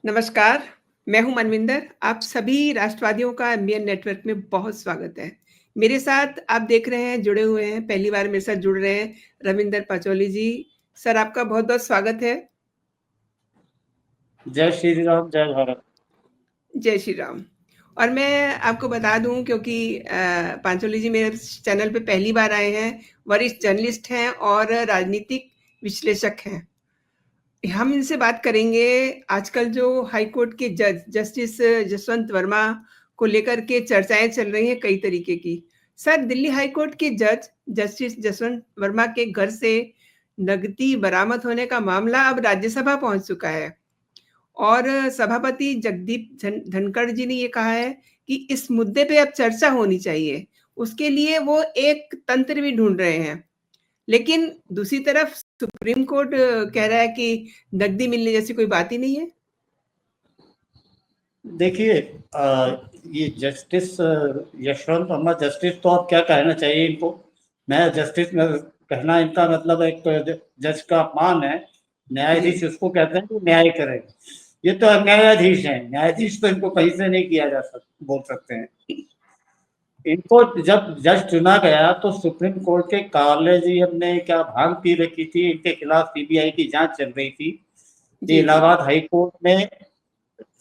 नमस्कार, मैं हूँ मनविंदर। आप सभी राष्ट्रवादियों का एमबीएन नेटवर्क में बहुत स्वागत है। मेरे साथ आप देख रहे हैं, जुड़े हुए हैं, पहली बार मेरे साथ जुड़ रहे हैं, रविंदर पाचौली जी। सर, आपका बहुत-बहुत स्वागत है। जय श्री राम, जय भारत। जय श्री राम। और मैं आपको बता दूँ क्योंकि पांचोली जी मेरे चैनल पे पहली बार आए हैं, वरिष्ठ जर्नलिस्ट हैं और राजनीतिक विश्लेषक हैं। हम इनसे बात करेंगे आजकल जो हाई कोर्ट के जज जस्टिस जसवंत वर्मा को लेकर के चर्चाएं चल रही हैं कई तरीके की। सर, दिल्ली हाई कोर्ट के जज जस्टिस जसवंत वर्मा के घर से नकदी बरामद होने का मामला अब राज्यसभा पहुंच चुका है और सभापति जगदीप धनखड़ जी ने ये कहा है कि इस मुद्दे पे अब चर्चा होनी चाहिए। उसके लिए वो एक तंत्र भी ढूंढ रहे हैं। लेकिन दूसरी तरफ सुप्रीम कोर्ट कह रहा है कि नकदी मिलने जैसी कोई बात ही नहीं है। देखिए, ये जस्टिस यशवंत वर्मा जस्टिस तो अब क्या कहना चाहिए इनको। मैं जस्टिस में कहना इनका मतलब एक जज का अपमान है। न्यायाधीश उसको कहते हैं कि न्याय करें। ये तो न्यायाधीश है, न्यायाधीश तो इनको कहीं से नहीं किया जा सकता, बोल सकते हैं। इनको जब जज चुना गया तो सुप्रीम कोर्ट के कॉलेजियम ने क्या भांग पी रखी थी, इनके खिलाफ सीबीआई की जांच चल रही थी। इलाहाबाद हाई कोर्ट में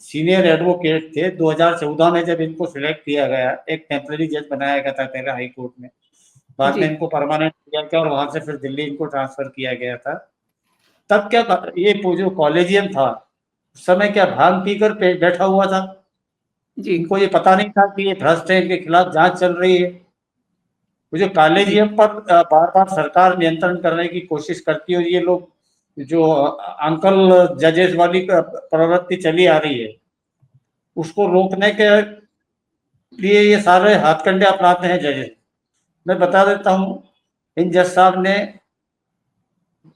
सीनियर एडवोकेट थे। 2014 में जब इनको सिलेक्ट किया गया, एक टेम्पररी जज बनाया गया था पहले हाई कोर्ट में, बाद में इनको परमानेंट किया गया और वहां से फिर दिल्ली इनको ट्रांसफर किया गया था। तब क्या ये जो कॉलेजियम था उस समय क्या भांग पीकर बैठा हुआ था? इनको ये पता नहीं था कि ये भ्रष्ट है, इनके खिलाफ जांच चल रही है। मुझे कॉलेजियम पर बार बार सरकार नियंत्रण करने की कोशिश करती है और ये लोग जो अंकल जजेस वाली प्रवृत्ति चली आ रही है उसको रोकने के लिए ये सारे हथकंडे अपनाते हैं जजेस। मैं बता देता हूँ, इन जज साहब ने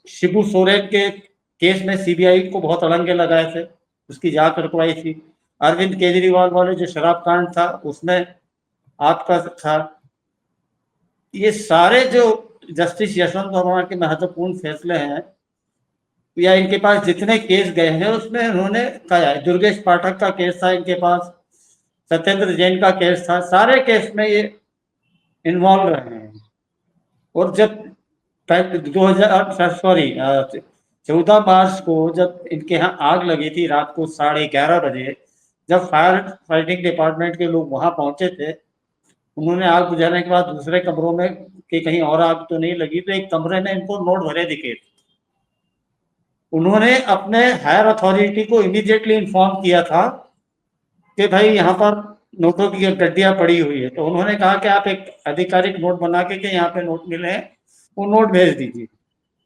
शिबू सोरेन के केस में सीबीआई को बहुत अड़ंगे लगाए थे, उसकी जांच रुकवाई थी। अरविंद केजरीवाल वाले जो शराब कांड था उसमें आपका था। ये सारे जो जस्टिस यशवंत वर्मा के महत्वपूर्ण फैसले हैं या इनके पास जितने केस गए हैं उसमें उन्होंने कहा है। दुर्गेश पाठक का केस था इनके पास, सत्येंद्र जैन का केस था, सारे केस में ये इन्वॉल्व रहे हैं। और जब 14 मार्च को जब इनके यहाँ आग लगी थी रात को 11:30 बजे, जब फायर फाइटिंग डिपार्टमेंट के लोग वहां पहुंचे थे, उन्होंने आग बुझाने के बाद दूसरे कमरों में कि कहीं और आग तो नहीं लगी, तो एक कमरे में इनको नोट भरे दिखे थे। उन्होंने अपने हायर अथॉरिटी को इमीडिएटली इन्फॉर्म किया था कि भाई यहाँ पर नोटों की गड्डियां पड़ी हुई है। तो उन्होंने कहा कि आप एक आधिकारिक नोट बना के यहाँ पे नोट मिले हैं, वो नोट भेज दीजिए।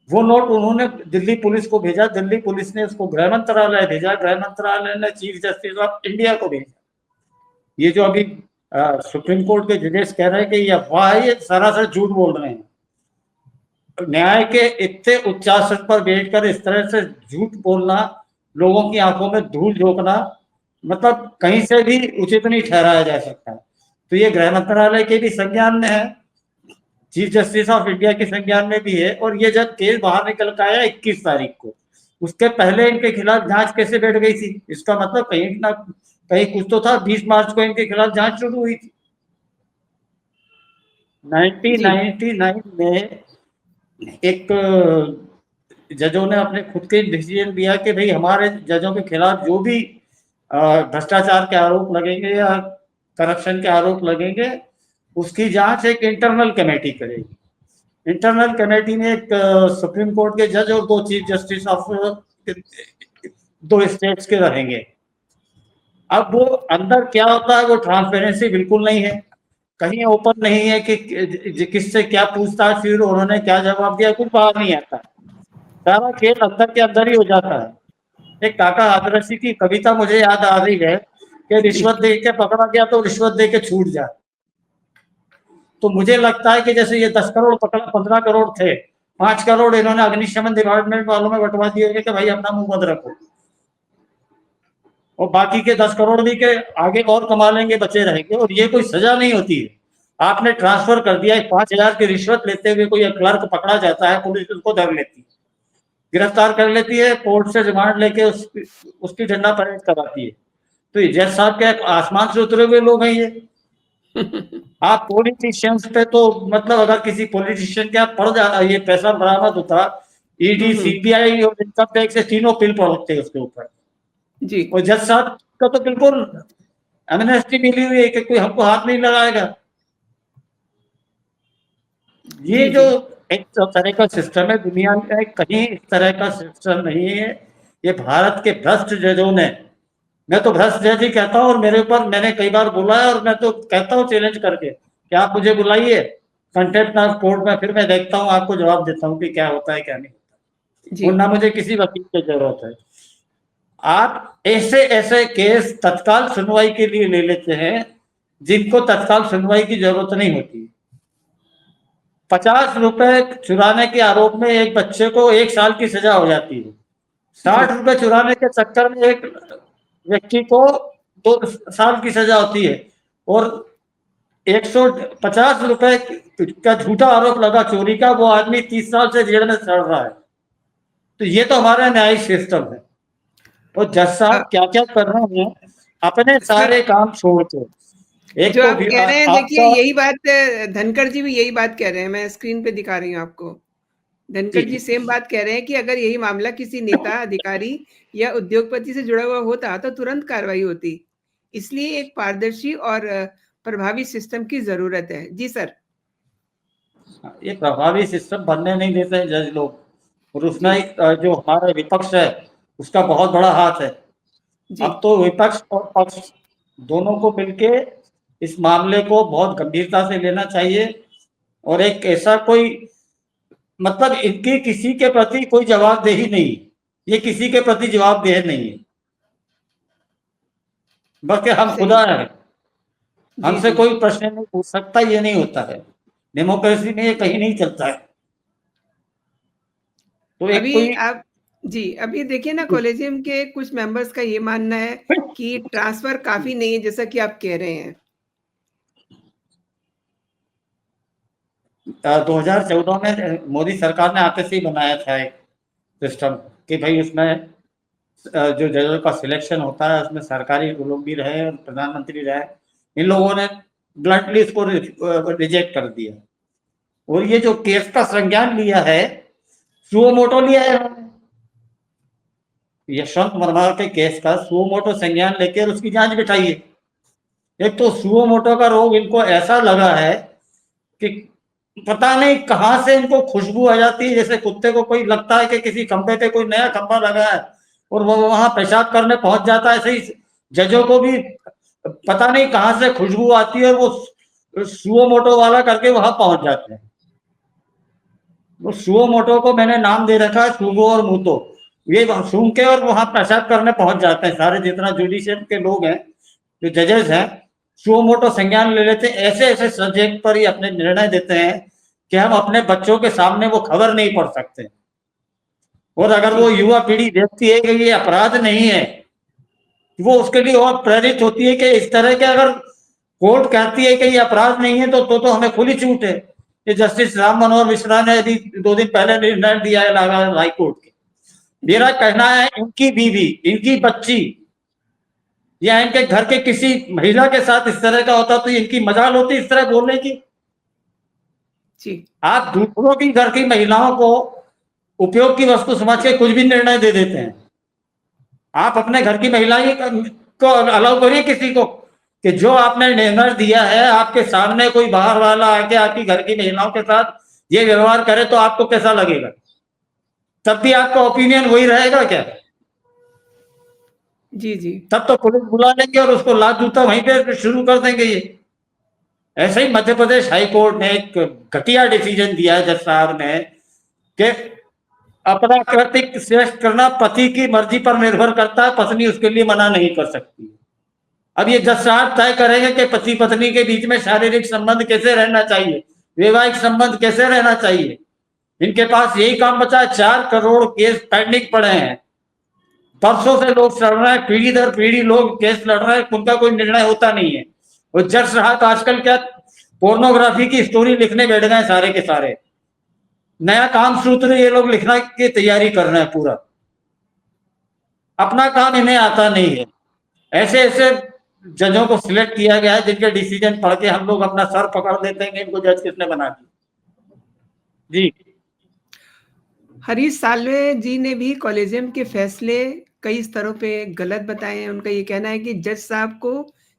वो नोट उन्होंने दिल्ली पुलिस को भेजा, दिल्ली पुलिस ने उसको गृह मंत्रालय भेजा, गृह मंत्रालय ने चीफ जस्टिस ऑफ इंडिया को भेजा। ये जो अभी सुप्रीम कोर्ट के जजेस कह रहे हैं कि ये अफवाह है, ये सरासर झूठ बोल रहे हैं। न्याय के इतने उच्चासन पर बैठकर इस तरह से झूठ बोलना, लोगों की आंखों में धूल झोंकना, मतलब कहीं से भी उचित नहीं ठहराया जा सकता। तो ये गृह मंत्रालय के भी संज्ञान में है, चीफ जस्टिस ऑफ इंडिया के संज्ञान में भी है। और ये जब केस बाहर निकल के आया 21 तारीख को, उसके पहले इनके खिलाफ जांच कैसे बैठ गई थी? इसका मतलब कहीं ना कहीं कुछ तो था। 20 मार्च को इनके खिलाफ जांच शुरू हुई थी। 1999 में एक जजों ने अपने खुद के डिसीजन दिया कि भाई हमारे जजों के खिलाफ जो भी भ्रष्टाचार के आरोप लगेंगे या करप्शन के आरोप लगेंगे, उसकी जांच एक इंटरनल कमेटी करेगी। इंटरनल कमेटी में एक सुप्रीम कोर्ट के जज और 2 चीफ जस्टिस ऑफ 2 स्टेट्स के रहेंगे। अब वो अंदर क्या होता है, वो ट्रांसपेरेंसी बिल्कुल नहीं है, कहीं ओपन नहीं है कि किससे क्या पूछताछ फिर उन्होंने क्या जवाब दिया, कुछ बाहर नहीं आता। सारा खेल अंदर के अंदर ही हो जाता है। एक काका आदर्शी की कविता मुझे याद आ रही है कि रिश्वत दे के पकड़ा गया तो रिश्वत दे के छूट जाए। तो मुझे लगता है कि जैसे ये 10 करोड़ पकड़ा, 15 करोड़ थे, 5 करोड़ इन्होंने अग्निशमन डिपार्टमेंट वालों में बंटवा दिए कि भाई अपना मुंह बंद रखो, और बाकी के 10 करोड़ भी के आगे और कमा लेंगे, बचे रहेंगे। और ये कोई सजा नहीं होती है। आपने ट्रांसफर कर दिया, 5,000 की रिश्वत लेते हुए कोई क्लर्क पकड़ा जाता है, पुलिस उसको धर लेती है। गिरफ्तार कर लेती है, कोर्ट से रिमांड लेके उसकी झंडा परेड कराती है। तो ये जज साहब क्या आसमान से उतरे हुए लोग हैं ये? आप पॉलिटिशियंस पे तो मतलब अगर किसी पॉलिटिशियन के पड़ जा ये पैसा बरामद होता, ईडी सीबीआई और इनकम टैक्स से तीनों पिल पड़ते हैं उसके ऊपर। जी और जज साहब का तो बिल्कुल एमनेस्टी मिली हुई है कि कोई हमको हाथ नहीं लगाएगा। ये जी जो जी एक तरह का सिस्टम है दुनिया में, कहीं इस तरह का सिस्टम नहीं है। ये भारत के भ्रष्ट जजों ने, मैं तो भ्रष्ट जज ही कहता हूँ, और मेरे ऊपर मैंने कई बार बोला है, और मैं तो कहता हूँ चैलेंज करके कि आप मुझे बुलाइए कंटेम्प्ट ऑफ कोर्ट में, फिर मैं देखता हूँ, आपको जवाब देता हूँ कि क्या होता है क्या नहीं होता। जी और ना मुझे किसी वकील की जरूरत है। आप ऐसे ऐसे केस तत्काल सुनवाई के लिए ले लेते हैं जिनको तत्काल सुनवाई की जरूरत नहीं होती। 50 रुपए चुराने के आरोप में एक बच्चे को 1 साल की सजा हो जाती है। 60 रुपए चुराने के चक्कर में एक व्यक्ति को 2 साल की सजा होती है। और 150 रुपए का झूठा आरोप लगा चोरी का, वो आदमी 30 साल से जेल में सड़ रहा है। तो ये तो हमारा न्यायिक सिस्टम है। और जज साहब क्या क्या कर रहे हैं अपने सर सारे काम छोड़ के। एक जो तो आप कह रहे हैं, देखिए आपका यही बात धनखड़ जी भी यही बात कह रहे हैं, मैं स्क्रीन पे दिखा रही हूँ आपको। धनखड़ जी सेम बात कह रहे हैं कि अगर यही मामला किसी नेता, अधिकारी या उद्योगपति से जुड़ा हुआ होता तो तुरंत कार्रवाई होती। इसलिए एक पारदर्शी और प्रभावी सिस्टम की जरूरत है। जी सर। ये प्रभावी सिस्टम बनने नहीं देते हैं जज लोग, और उसमें जी जो हमारा विपक्ष है उसका बहुत बड़ा हाथ है। जी अब तो विपक्ष और पक्ष दोनों को मिलके इस मामले को बहुत गंभीरता से लेना चाहिए, और एक ऐसा कोई मतलब इनकी किसी के प्रति कोई जवाबदेही नहीं, ये किसी के प्रति जवाबदेह नहीं है, बल्कि हम सही। खुदा है, जी हमसे जी कोई प्रश्न नहीं पूछ सकता, ये नहीं होता है डेमोक्रेसी में, ये कहीं नहीं चलता है। तो एक अभी कोई आप जी अभी देखिए ना, कॉलेजियम के कुछ मेंबर्स का ये मानना है कि ट्रांसफर काफी नहीं है, जैसा कि आप कह रहे हैं। 2014 में मोदी सरकार ने आते से ही बनाया था एक सिस्टम कि भाई उसमें जो जजों का सिलेक्शन होता है उसमें सरकारी लोग भी रहे और प्रधानमंत्री रहे। इन लोगों ने ब्लंटली इसको रिजेक्ट कर दिया, और ये जो केस का संज्ञान लिया है सुओ मोटो लिया है इन्होंने। यशवंत वर्मा के केस का सुओ मोटो संज्ञान लेकर उसकी जांच बिठाई है। एक तो सुओ मोटो का रोग इनको ऐसा लगा है कि पता नहीं कहां से इनको खुशबू आ जाती है, जैसे कुत्ते को कोई लगता है कि किसी खंबे पे कोई नया खंबा लगा है और वो वहां पेशाब करने पहुंच जाता है, ऐसे ही जजों को भी पता नहीं कहां से खुशबू आती है और वो सुओ मोटो वाला करके वहां पहुंच जाते हैं। वो सुओ मोटो को मैंने नाम दे रखा है सूगो और मूतो। ये सूंघ के और वहां पेशाब करने पहुंच जाते हैं सारे जितना जुडिशियल के लोग हैं, जो जजेस हैं, सुओ मोटो संज्ञान ले लेते हैं। ऐसे ऐसे सब्जेक्ट पर ही अपने निर्णय देते हैं कि हम अपने बच्चों के सामने वो खबर नहीं पढ़ सकते। और अगर जी वो युवा पीढ़ी देखती है कि ये अपराध नहीं है, वो उसके लिए और प्रेरित होती है कि इस तरह के अगर कोर्ट कहती है कि ये अपराध नहीं है तो हमें खुली छूट है। ये जस्टिस राम मनोहर मिश्रा ने अभी 2 दिन पहले निर्णय दिया है इलाहाबाद हाई कोर्ट के। जी मेरा कहना है इनकी बीवी, इनकी बच्ची या इनके घर के किसी महिला के साथ इस तरह का होता तो इनकी मजाल होती इस तरह बोलने की। जी आप दूसरों की घर की महिलाओं को उपयोग की वस्तु समझ के कुछ भी निर्णय दे देते हैं। आप अपने घर की महिलाएं को अलाउ करिए किसी को कि जो आपने निर्णय दिया है आपके सामने कोई बाहर वाला आके आपकी घर की महिलाओं के साथ ये व्यवहार करे तो आपको कैसा लगेगा? तब भी आपका ओपिनियन वही रहेगा क्या? जी जी तब तो पुलिस बुला लेंगे और उसको लात जूता वहीं पे शुरू कर देंगे। ये ऐसे ही मध्य प्रदेश हाई कोर्ट ने एक घटिया डिसीजन दिया है जज साहब ने कि अपराकृतिक श्रेष्ठ करना पति की मर्जी पर निर्भर करता है, पत्नी उसके लिए मना नहीं कर सकती। अब ये जज साहब तय करेंगे कि पति पत्नी के बीच में शारीरिक संबंध कैसे रहना चाहिए, वैवाहिक संबंध कैसे रहना चाहिए। इनके पास यही काम बचा है। 4 करोड़ केस पेंडिंग पड़े हैं, बरसों से लोग लड़ रहे हैं, पीढ़ी दर पीढ़ी लोग केस लड़ रहे हैं, उनका कोई निर्णय होता नहीं है। और जज साहब आजकल क्या पोर्नोग्राफी की स्टोरी लिखने बैठ गए सारे के सारे। नया काम सूत्र ये लोग लिखना की तैयारी कर रहे हैं पूरा। अपना काम इन्हें आता नहीं है। ऐसे ऐसे जजों को सिलेक्ट किया गया है जिनके डिसीजन पढ़ के हम लोग अपना सर पकड़ देते हैं कि इनको जज किसने बना दिया। जी। हरीश साल्वे जी ने भी कॉलेजियम के फैसले कई स्तरों पे गलत बताए हैं। उनका ये कहना है कि जज साहब को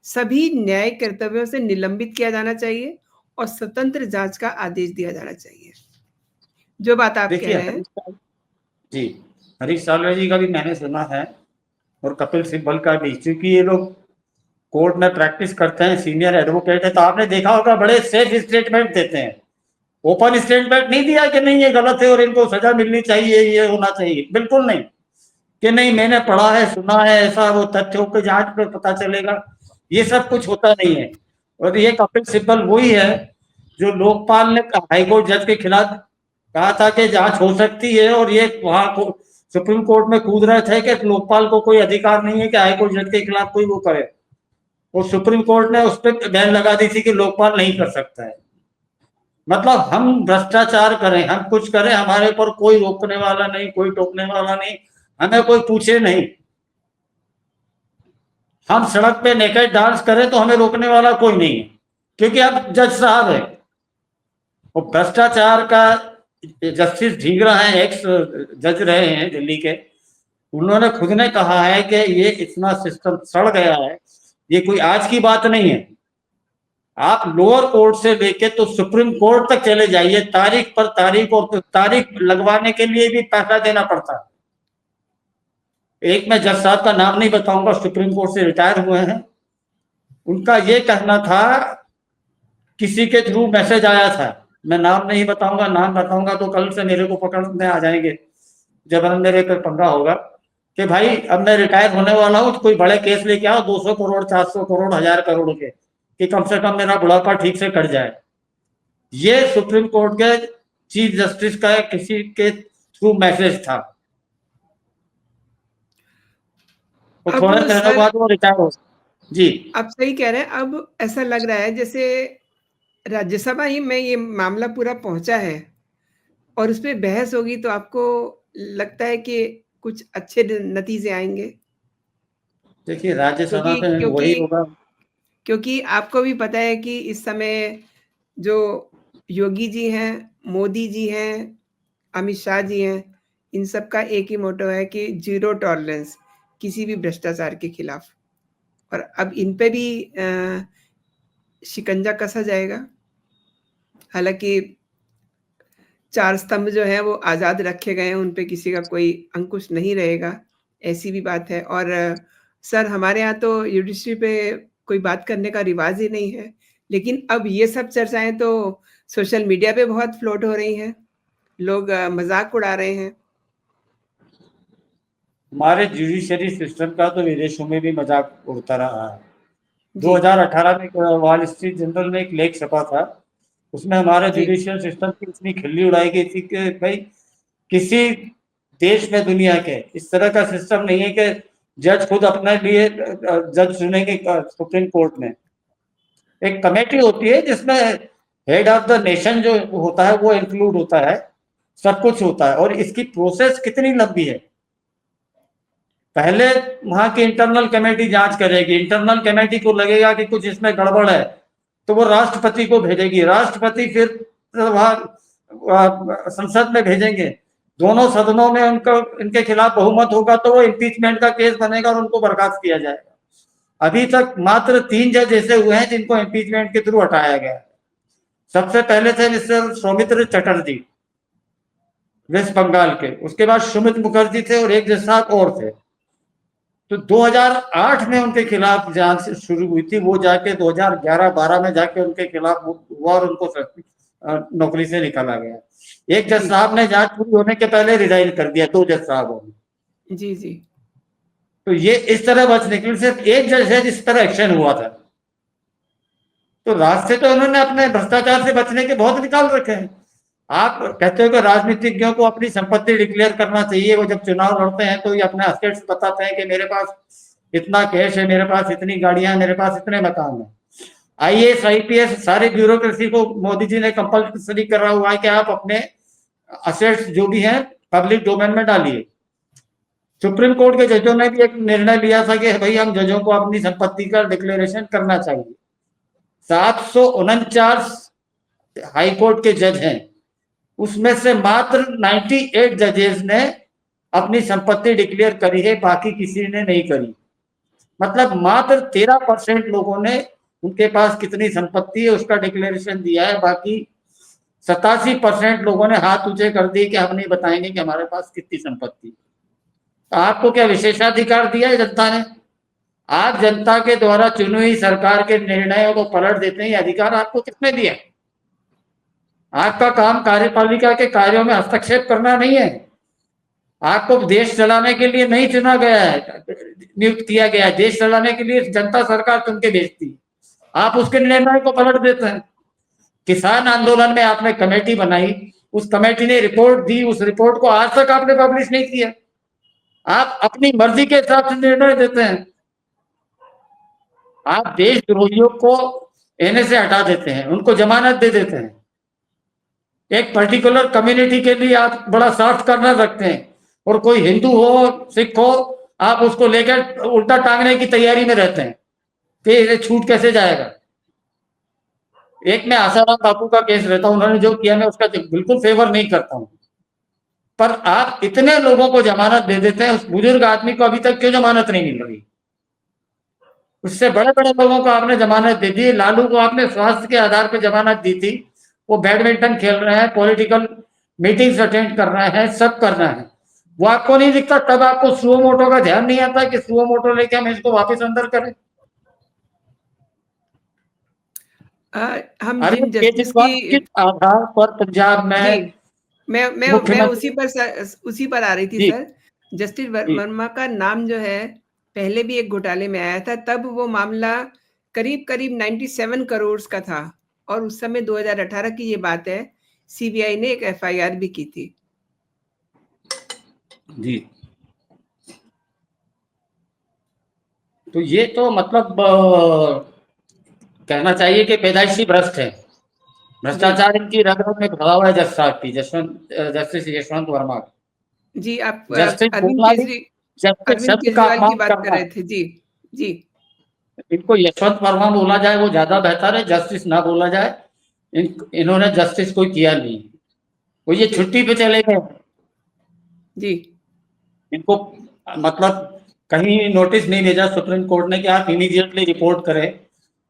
सभी न्यायिक कर्तव्यों से निलंबित किया जाना चाहिए और स्वतंत्र जांच का आदेश दिया जाना चाहिए। जो बात आप कह देखिए रहे हैं। जी, हरीश साल्वे जी का भी मैंने सुना है और कपिल सिब्बल का भी, क्योंकि ये लोग कोर्ट में प्रैक्टिस करते हैं, सीनियर एडवोकेट है, तो आपने देखा होगा बड़े सेफ स्टेटमेंट देते हैं। ओपन स्टेटमेंट नहीं दिया कि नहीं ये गलत है और इनको सजा मिलनी चाहिए, ये होना चाहिए, बिल्कुल नहीं कि नहीं मैंने पढ़ा है सुना है ऐसा, वो तथ्यों की जांच पर पता चलेगा, ये सब कुछ होता नहीं है। और ये कपिल सिब्बल वही है जो लोकपाल ने हाईकोर्ट जज के खिलाफ कहा था कि जांच हो सकती है, और ये वहां को सुप्रीम कोर्ट में कूद रहे थे कि लोकपाल को कोई अधिकार नहीं है कि हाईकोर्ट जज के खिलाफ कोई वो करे, और सुप्रीम कोर्ट ने उस पर बैन लगा दी थी कि लोकपाल नहीं कर सकता है। मतलब हम भ्रष्टाचार करें, हम कुछ करें, हमारे ऊपर कोई रोकने वाला नहीं, कोई टोकने वाला नहीं, हमें कोई पूछे नहीं। हम सड़क पे नेकेड डांस करें तो हमें रोकने वाला कोई नहीं है, क्योंकि अब जज साहब है। और भ्रष्टाचार का जस्टिस ढींगरा है, एक्स जज रहे हैं दिल्ली के, उन्होंने खुद ने कहा है कि ये इतना सिस्टम सड़ गया है, ये कोई आज की बात नहीं है। आप लोअर कोर्ट से लेके तो सुप्रीम कोर्ट तक चले जाइए, तारीख पर तारीख, और तारीख लगवाने के लिए भी पैसा देना पड़ता है। एक मैं जज साहब का नाम नहीं बताऊंगा, सुप्रीम कोर्ट से रिटायर हुए हैं, उनका ये कहना था, किसी के थ्रू मैसेज आया था, मैं नाम नहीं बताऊंगा, नाम बताऊंगा तो कल से मेरे को पकड़ने आ जाएंगे, जब मेरे पे पंगा होगा, कि भाई अब मैं रिटायर होने वाला हूं तो कोई बड़े केस लेके आओ, 200 करोड़ 400 करोड़ 1000 करोड़ के, कि कम से कम मेरा बुढ़ापा ठीक से कट जाए। ये सुप्रीम कोर्ट के चीफ जस्टिस का किसी के थ्रू मैसेज था। तो अब थोड़े महीनों सर बाद वो रिटायर हो। जी। आप सही कह रहे हैं। अब ऐसा लग रहा है जैसे राज्यसभा ही में ये मामला पूरा पहुंचा है और उस पे बहस होगी, तो आपको लगता है कि कुछ अच्छे नतीजे आएंगे? देखिए राज्यसभा क्योंकि में क्योंकि वही होगा। क्योंकि आपको भी पता है कि इस समय जो योगी जी हैं, मोदी जी हैं, अमित शाह जी हैं, इन सब का एक ही मोटो है कि ज़ीरो टॉलरेंस किसी भी भ्रष्टाचार के खिलाफ। और अब इन पे भी शिकंजा कसा जाएगा। हालाँकि 4 स्तंभ जो हैं वो आज़ाद रखे गए हैं, उन पे किसी का कोई अंकुश नहीं रहेगा, ऐसी भी बात है। और सर हमारे यहाँ तो जुडिशरी पे कोई बात करने का रिवाज ही नहीं है, लेकिन अब ये सब चर्चाएँ तो सोशल मीडिया पे बहुत फ्लोट हो रही हैं, लोग मज़ाक उड़ा रहे हैं। हमारे जुडिशरी सिस्टम का तो विदेशों में भी मजाक उड़ता रहा है। जी, 2018 में वॉल स्ट्रीट जर्नल में एक लेख छपा था, उसमें हमारे जी। जुडिशियल सिस्टम की इतनी खिल्ली उड़ाई गई थी कि भाई किसी देश में दुनिया के इस तरह का सिस्टम नहीं है कि जज खुद अपने लिए जज चुनेंगे सुप्रीम कोर्ट में। एक कमेटी होती है जिसमें हेड ऑफ द नेशन जो होता है वो इंक्लूड होता है, सब कुछ होता है, और इसकी प्रोसेस कितनी लंबी है। पहले वहां की इंटरनल कमेटी जांच करेगी, इंटरनल कमेटी को लगेगा कि कुछ इसमें गड़बड़ है तो वो राष्ट्रपति को भेजेगी, राष्ट्रपति फिर वहां संसद में भेजेंगे, दोनों सदनों में उनका इनके खिलाफ बहुमत होगा तो वो इम्पीचमेंट का केस बनेगा और उनको बर्खास्त किया जाएगा। अभी तक मात्र 3 जज ऐसे हुए हैं जिनको इम्पीचमेंट के थ्रू हटाया गया। सबसे पहले थे मिस्टर सौमित्र चटर्जी वेस्ट बंगाल के, उसके बाद सुमित मुखर्जी थे और एक जज साहब और थे। तो 2008 में उनके खिलाफ जांच शुरू हुई थी, वो जाके 2011-12 में जाके उनके खिलाफ हुआ और उनको नौकरी से निकाला गया। एक जज साहब ने जांच पूरी होने के पहले रिजाइन कर दिया, 2 जज साहबों ने। जी, जी। तो ये इस तरह बच निकली, सिर्फ एक जज है जिस पर एक्शन हुआ था। तो रास्ते तो उन्होंने अपने भ्रष्टाचार से बचने के बहुत निकाल रखे हैं। आप कहते हो कि राजनीतिज्ञों को अपनी संपत्ति डिक्लेयर करना चाहिए, वो जब चुनाव लड़ते हैं तो ये अपने असेट्स बताते हैं कि मेरे पास इतना कैश है, मेरे पास इतनी गाड़ियां, मेरे पास इतने मकान है। IAS IPS सारी ब्यूरोक्रेसी को मोदी जी ने कंपल्सरी करा हुआ है कि आप अपने असेट्स जो भी हैं पब्लिक डोमेन में डालिए। सुप्रीम कोर्ट के जजों ने भी एक निर्णय लिया था कि भाई हम जजों को अपनी संपत्ति का डिक्लेरेशन करना चाहिए। 749 हाई कोर्ट के जज हैं, उसमें से मात्र 98 जजेस ने अपनी संपत्ति डिक्लेयर करी है, बाकी किसी ने नहीं करी। मतलब मात्र 13% लोगों ने उनके पास कितनी संपत्ति है उसका डिक्लेरेशन दिया है, बाकी 87% लोगों ने हाथ ऊंचे कर दिए कि हम नहीं बताएंगे कि हमारे पास कितनी संपत्ति। तो आपको क्या विशेषाधिकार दिया है जनता ने? आप जनता के द्वारा चुनी हुई सरकार के निर्णयों को पलट देते हैं, ये अधिकार आपको किसने दिया? आपका काम कार्यपालिका के कार्यों में हस्तक्षेप करना नहीं है। आपको देश चलाने के लिए नहीं चुना गया है, नियुक्त किया गया है। देश चलाने के लिए जनता सरकार चुन के भेजती, आप उसके निर्णय को पलट देते हैं। किसान आंदोलन में आपने कमेटी बनाई, उस कमेटी ने रिपोर्ट दी, उस रिपोर्ट को आज तक आपने पब्लिश नहीं किया। आप अपनी मर्जी के हिसाब से निर्णय देते हैं। आप देशद्रोहियों को एनए से हटा देते हैं, उनको जमानत दे देते हैं। एक पर्टिकुलर कम्युनिटी के लिए आप बड़ा सॉफ्ट कॉर्नर रखते हैं, और कोई हिंदू हो सिख हो आप उसको लेकर उल्टा टांगने की तैयारी में रहते हैं कि ये छूट कैसे जाएगा। एक मैं आसाराम बापू का केस रहता हूं, उन्होंने जो किया मैं उसका बिल्कुल फेवर नहीं करता हूं, पर आप इतने लोगों को जमानत दे देते हैं, उस बुजुर्ग आदमी को अभी तक क्यों जमानत नहीं मिल रही? उससे बड़े बड़े लोगों को आपने जमानत दे दी। लालू को आपने स्वास्थ्य के आधार पर जमानत दी थी, वो बैडमिंटन खेल रहे हैं, पॉलिटिकल मीटिंग्स अटेंड कर रहे हैं, सब कर रहे हैं, वो आपको नहीं दिखता। तब आपको सुओ मोटो का ध्यान नहीं आता कि सुओ मोटो लेके हम इसको वापस अंदर करें। हम अरे जिन जस्टिस केजरीवाल की किस आधार पर पंजाब में जी, मैं मुख्यमंत्री उसी पर आ रही थी जी सर। जस्टिस जी वर्मा का नाम जो है पहले भी एक घोटाले में आया था, तब वो मामला करीब करीब 97 करोड़ का था, और उस समय 2018 की ये बात है, सीबीआई ने एक एफआईआर भी की थी। जी। तो ये तो मतलब कहना चाहिए कि पैदाइशी भ्रष्ट है। भ्रष्टाचार इनकी रग रग में भरा हुआ है। जज साहब की, जस्टिस यशवंत वर्मा की। जी, आप जस्टिस बोलना भी, जस्टिस अरविंद शब्द का केजरीवाल की अपमान बात कर करना रहे है। थे। जी जी इनको यशवंत वर्मा बोला जाए वो ज्यादा बेहतर है, जस्टिस ना बोला जाए। इन्होंने जस्टिस कोई किया नहीं, वो ये जी छुट्टी पे चले गए। जी इनको मतलब कहीं नोटिस नहीं भेजा सुप्रीम कोर्ट ने कि आप इमीडिएटली रिपोर्ट करें।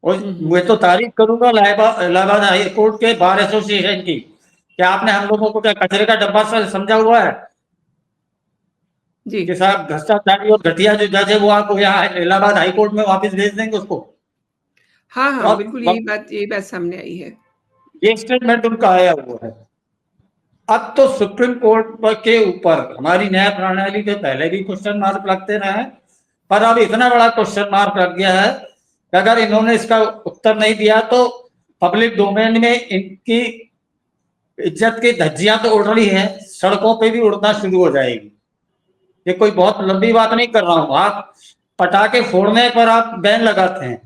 और मैं तो तारीफ करूंगा इलाहाबाद हाई कोर्ट के बार एसोसिएशन की, कि आपने हम लोगों को क्या कचरे का डब्बा सा समझा हुआ है जी कि साहब भ्रष्टाचारी और घटिया जो जज है वो आपको यहाँ इलाहाबाद हाई कोर्ट में वापस भेज देंगे उसको। हाँ तो हाँ, बिल्कुल अब यही बात सामने आई है। ये स्टेटमेंट उनका आया हुआ है। अब तो सुप्रीम कोर्ट के ऊपर हमारी न्याय प्रणाली पे पहले भी क्वेश्चन मार्क लगते रहे हैं, पर अब इतना बड़ा क्वेश्चन मार्क लग गया है कि अगर इन्होंने इसका उत्तर नहीं दिया तो पब्लिक डोमेन में इनकी इज्जत की धज्जियां तो उड़ रही हैं, सड़कों पे भी उड़ना शुरू हो जाएगी। ये कोई बहुत लंबी बात नहीं कर रहा हूं। आप पटाखे फोड़ने पर आप बैन लगाते हैं,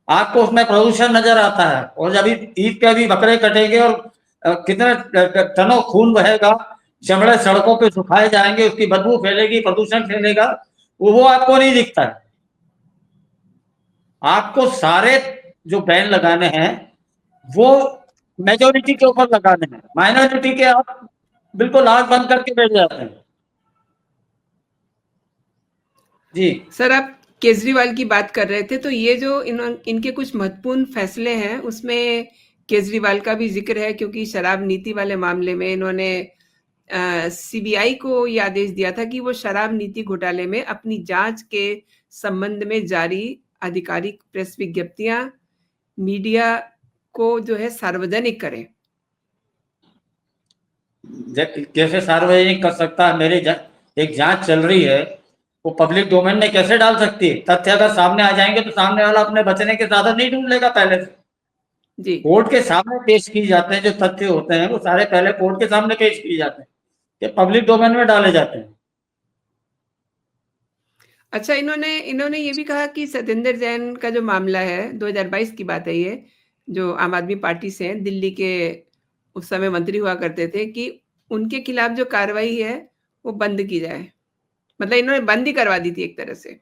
आपको उसमें प्रदूषण नजर आता है, और जब ईद पे भी बकरे कटेंगे और कितने टनों खून बहेगा, चमड़े सड़कों पे सुखाए जाएंगे, उसकी बदबू फैलेगी, प्रदूषण फैलेगा, वो आपको नहीं दिखता है। आपको सारे जो बैन लगाने हैं वो मेजोरिटी के ऊपर लगाने हैं, माइनॉरिटी के आप बिल्कुल आंख बंद करके बैठ जाते हैं। जी सर, आप केजरीवाल की बात कर रहे थे, तो ये जो इनके कुछ महत्वपूर्ण फैसले हैं उसमें केजरीवाल का भी जिक्र है, क्योंकि शराब नीति वाले मामले में इन्होंने सीबीआई को ये आदेश दिया था कि वो शराब नीति घोटाले में अपनी जांच के संबंध में जारी आधिकारिक प्रेस विज्ञप्तियां मीडिया को जो है सार्वजनिक करें। कैसे सार्वजनिक कर सकता है? एक जांच चल रही है, वो पब्लिक डोमेन में कैसे डाल सकती है? तथ्य अगर सामने आ जाएंगे तो सामने वाला अपने बचने के साधन नहीं ढूंढ लेगा पहले से। जी कोर्ट के सामने पेश किए जाते हैं जो तथ्य होते हैं, वो सारे पहले कोर्ट के सामने पेश किए जाते हैं, कि पब्लिक डोमेन में डाले जाते हैं। अच्छा, इन्होंने ये भी कहा कि सत्येंद्र जैन का जो मामला है, 2022 की बात है ये, जो आम आदमी पार्टी से हैं, दिल्ली के उस समय मंत्री हुआ करते थे, कि उनके खिलाफ जो कार्रवाई है वो बंद की जाए। मतलब इन्होंने बंद ही करवा दी थी एक तरह से।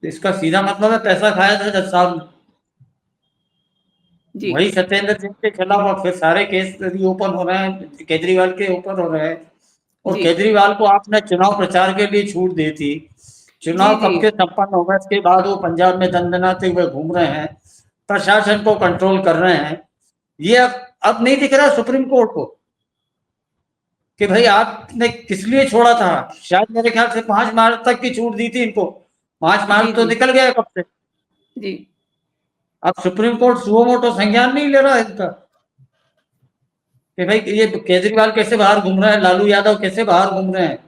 इसका सीधा मतलब है पैसा खाया था जज साहब ने। जी वही सत्येंद्र सिंह के खिलाफ और फिर सारे केस ओपन हो रहे हैं, केजरीवाल के ऊपर हो रहे हैं। और जी केजरीवाल को आपने चुनाव प्रचार के लिए छूट दी थी। जी चुनाव जी कब के संपन्न हो गए, इसके बाद वो पंजाब में दंदनाते हुए घूम रहे हैं, प्रशासन को कंट्रोल कर रहे हैं। ये अब नहीं दिख रहा सुप्रीम कोर्ट को कि भाई आपने किस लिए छोड़ा था। शायद मेरे ख्याल से 5 मार्च तक की छूट दी थी इनको। 5 मार्च जी तो जी निकल गया कब से। जी अब सुप्रीम कोर्ट सुओ मोटो संज्ञान नहीं ले रहा है इनका कि भाई ये केजरीवाल कैसे बाहर घूम रहे हैं, लालू यादव कैसे बाहर घूम रहे हैं।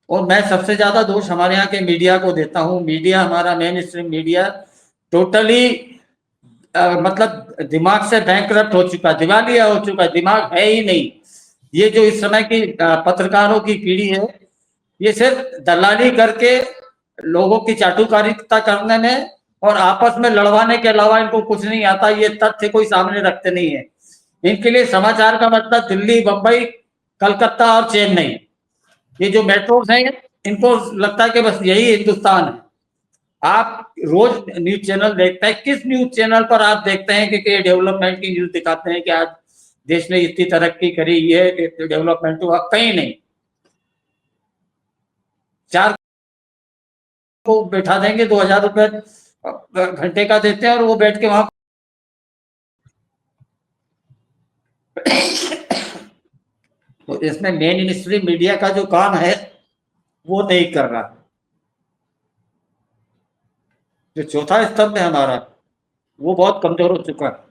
और मैं सबसे ज्यादा दोष हमारे यहाँ के मीडिया को देता हूँ। मीडिया, हमारा मेन स्ट्रीम मीडिया टोटली मतलब दिमाग से बैंकरप्ट हो चुका, दिवालिया हो चुका है, दिमाग है ही नहीं। ये जो इस समय की पत्रकारों की पीढ़ी है, ये सिर्फ दलाली करके लोगों की चाटुकारिता करने में और आपस में लड़वाने के अलावा इनको कुछ नहीं आता। ये तथ्य कोई सामने रखते नहीं है। इनके लिए समाचार का मतलब दिल्ली, बंबई, कलकत्ता और चेन्नई, ये जो मेट्रोस हैं, इनको लगता है कि बस यही हिंदुस्तान है। आप रोज न्यूज चैनल देखते हैं, किस न्यूज चैनल पर आप देखते हैं कि डेवलपमेंट की न्यूज दिखाते हैं कि आज देश ने इतनी तरक्की करी, ये डेवलपमेंट हुआ? कहीं नहीं। 4 को बैठा देंगे, 2000 रुपए घंटे का देते हैं और वो बैठ के वहां तो इसमें मेन स्ट्रीम मीडिया का जो काम है वो नहीं कर रहा। जो चौथा स्तंभ है हमारा, वो बहुत कमजोर हो चुका है।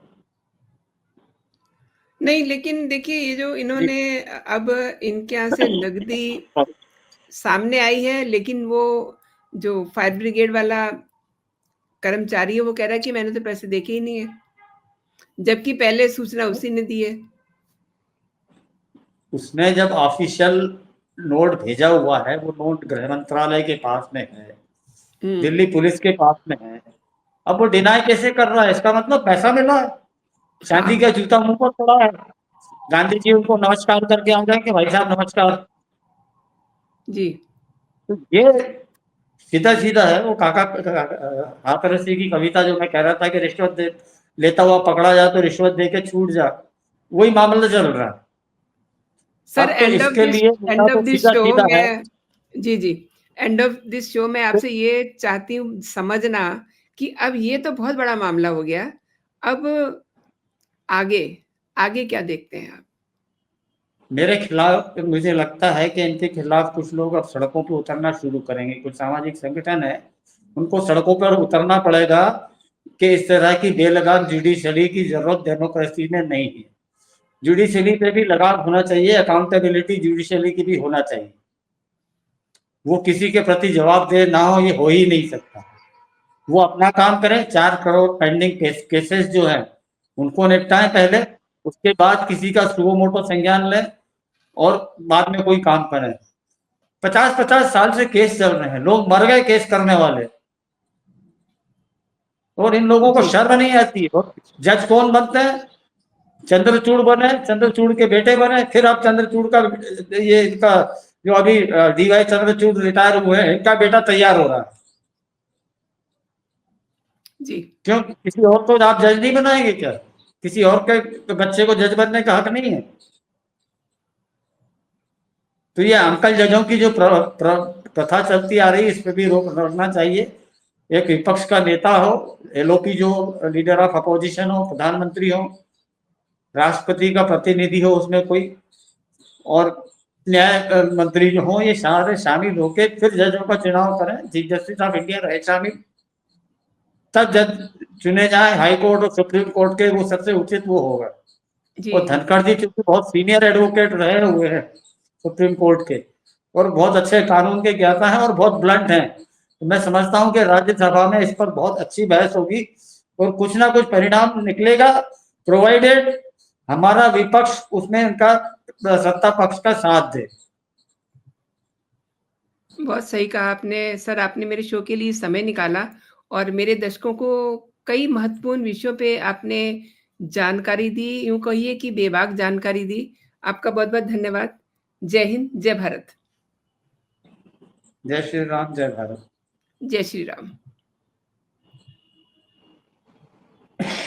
नहीं, लेकिन देखिए ये जो इन्होंने अब इनके यहाँ से नकदी सामने आई है, लेकिन वो जो फायर ब्रिगेड वाला कर्मचारी है वो कह रहा है कि मैंने तो पैसे देखे ही नहीं है, जबकि पहले सूचना उसी ने दी है। उसने जब ऑफिशियल नोट भेजा हुआ है, वो नोट गृह मंत्रालय के पास में है, दिल्ली पुलिस के पास में है। अब वो डिनाई कैसे कर रहा है? इसका मतलब पैसा मिला है। चांदी हाँ का जूता मुंह पर पड़ा है। गांधी जी उनको नमस्कार करके आ जाएंगे, भाई साहब नमस्कार। जी तो ये सीधा सीधा है। वो काका हाथरसी की कविता जो मैं कह रहा था कि रिश्वत लेता हुआ पकड़ा जा तो रिश्वत दे के छूट जा, वही मामला चल रहा है। सर, अब तो इसके लिए एंड ऑफ तो दिस सीधा शो सीधा है। मैं जी जी एंड ऑफ दिस शो मैं आपसे ये चाहती हूँ समझना कि अब ये तो बहुत बड़ा मामला हो गया। अब आगे आगे क्या देखते हैं आप? मेरे खिलाफ मुझे लगता है कि इनके खिलाफ कुछ लोग अब सड़कों पर उतरना शुरू करेंगे। कुछ सामाजिक संगठन है, उनको सड़कों पर उतरना पड़ेगा कि इस तरह की बेलगाम जुडिशरी की जरूरत डेमोक्रेसी में नहीं है। जुडिशरी पे भी लगाम होना चाहिए, अकाउंटेबिलिटी जुडिशरी की भी होना चाहिए। वो किसी के प्रति जवाबदेह ना हो, ये हो ही नहीं सकता। वो अपना काम करें, 4 करोड़ पेंडिंग केसेस जो हैं उनको निपटाएं पहले, उसके बाद किसी का सुओ मोटो संज्ञान लें और बाद में कोई काम करें। 50-50 साल से केस चल रहे हैं, लोग मर गए केस करने वाले, और इन लोगों को जी शर्म नहीं आती। और जज कौन बनते हैं? चंद्रचूड़ बने, चंद्रचूड़ के बेटे बने, फिर अब चंद्रचूड़ का ये इनका जो अभी डीवाई चंद्रचूड़ रिटायर हुए हैं, इनका बेटा तैयार हो रहा है। जी क्यों? किसी और को आप जज नहीं बनाएंगे क्या? किसी और के बच्चे को जज बनने का हक नहीं है? तो ये अंकल जजों की जो प्रथा चलती आ रही है, इस पर भी रोकना चाहिए। एक विपक्ष का नेता हो, एलओपी जो लीडर ऑफ अपोजिशन हो, प्रधानमंत्री हो, राष्ट्रपति का प्रतिनिधि हो उसमें कोई, और न्याय मंत्री जो हो, ये सारे शामिल होकर फिर जजों का चुनाव करें। चीफ जस्टिस ऑफ इंडिया रहे शामिल, तब जज चुने जाए हाई कोर्ट और सुप्रीम कोर्ट के, वो सबसे उचित वो होगा। जी और धनखड़ जी चूंकि बहुत सीनियर एडवोकेट रहे हुए हैं सुप्रीम कोर्ट के, और बहुत अच्छे कानून के ज्ञाता हैं और बहुत ब्लंट हैं, तो मैं समझता हूं कि राज्यसभा में इस पर बहुत अच्छी बहस होगी और कुछ ना कुछ परिणाम निकलेगा, प्रोवाइडेड हमारा विपक्ष उसमें उनका सत्ता पक्ष का साथ दे। बहुत सही कहा आपने सर। आपने मेरे शो के लिए समय निकाला और मेरे दर्शकों को कई महत्वपूर्ण विषयों पे आपने जानकारी दी, यूँ कहिए कि बेबाक जानकारी दी। आपका बहुत-बहुत धन्यवाद। जय हिंद, जय भारत। जय श्री राम, जय भारत। जय श्री राम।